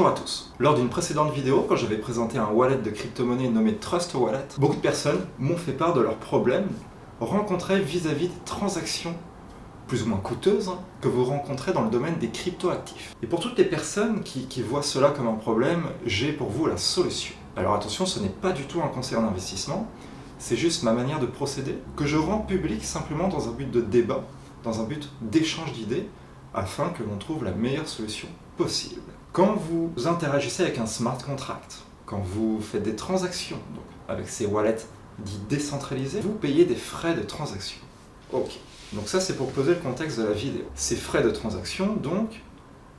Bonjour à tous. Lors d'une précédente vidéo, quand j'avais présenté un wallet de crypto-monnaie nommé Trust Wallet, beaucoup de personnes m'ont fait part de leurs problèmes rencontrés vis-à-vis des transactions plus ou moins coûteuses que vous rencontrez dans le domaine des crypto-actifs. Et pour toutes les personnes qui voient cela comme un problème, j'ai pour vous la solution. Alors attention, ce n'est pas du tout un conseil en investissement, c'est juste ma manière de procéder, que je rends public simplement dans un but de débat, dans un but d'échange d'idées, afin que l'on trouve la meilleure solution possible. Quand vous interagissez avec un smart contract, quand vous faites des transactions, donc avec ces wallets dits décentralisés, vous payez des frais de transaction. Ok, donc ça c'est pour poser le contexte de la vidéo. Ces frais de transaction, donc,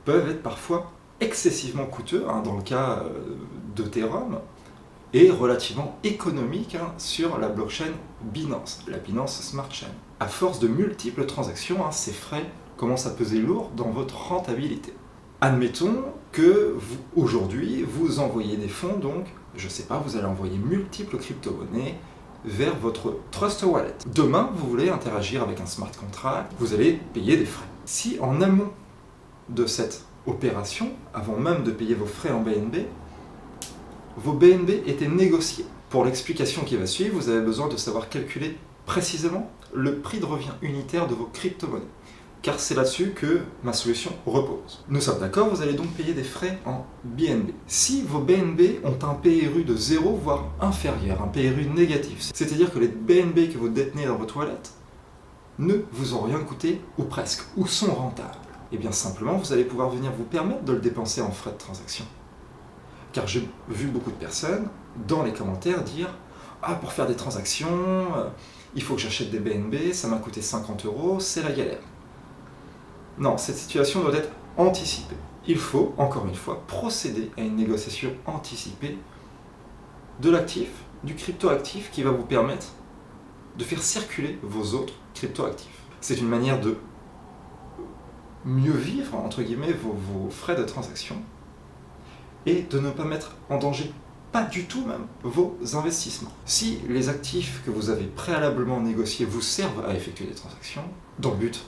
peuvent être parfois excessivement coûteux, dans le cas d'Ethereum, et relativement économiques sur la blockchain Binance, la Binance Smart Chain. À force de multiples transactions, ces frais commencent à peser lourd dans votre rentabilité. Admettons que aujourd'hui, vous envoyez des fonds, donc, je sais pas, vous allez envoyer multiples crypto-monnaies vers votre Trust Wallet. Demain, vous voulez interagir avec un smart contract, vous allez payer des frais. Si en amont de cette opération, avant même de payer vos frais en BNB, vos BNB étaient négociés. Pour l'explication qui va suivre, vous avez besoin de savoir calculer précisément le prix de revient unitaire de vos crypto-monnaies, car c'est là-dessus que ma solution repose. Nous sommes d'accord, vous allez donc payer des frais en BNB. Si vos BNB ont un PRU de 0, voire inférieur, un PRU négatif, c'est-à-dire que les BNB que vous détenez dans votre wallet ne vous ont rien coûté, ou presque, ou sont rentables, et bien simplement, vous allez pouvoir venir vous permettre de le dépenser en frais de transaction. Car j'ai vu beaucoup de personnes dans les commentaires dire « Ah, pour faire des transactions, il faut que j'achète des BNB, ça m'a coûté 50 €, c'est la galère. » Non, cette situation doit être anticipée. Il faut, encore une fois, procéder à une négociation anticipée de l'actif, du crypto-actif qui va vous permettre de faire circuler vos autres crypto-actifs. C'est une manière de mieux vivre, entre guillemets, vos frais de transaction et de ne pas mettre en danger, pas du tout même, vos investissements. Si les actifs que vous avez préalablement négociés vous servent à effectuer des transactions, dans le but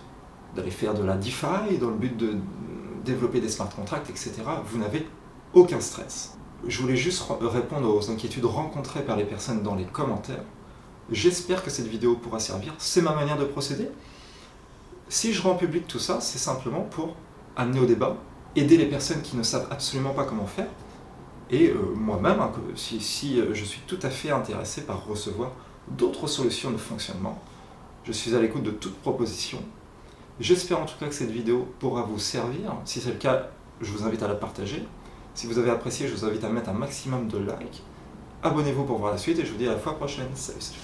d'aller faire de la DeFi, dans le but de développer des smart contracts, etc., vous n'avez aucun stress. Je voulais juste répondre aux inquiétudes rencontrées par les personnes dans les commentaires. J'espère que cette vidéo pourra servir, c'est ma manière de procéder. Si je rends public tout ça, c'est simplement pour amener au débat, aider les personnes qui ne savent absolument pas comment faire, et moi-même, si je suis tout à fait intéressé par recevoir d'autres solutions de fonctionnement, je suis à l'écoute de toute proposition. J'espère en tout cas que cette vidéo pourra vous servir. Si c'est le cas, je vous invite à la partager. Si vous avez apprécié, je vous invite à mettre un maximum de likes. Abonnez-vous pour voir la suite et je vous dis à la fois prochaine. Salut, salut.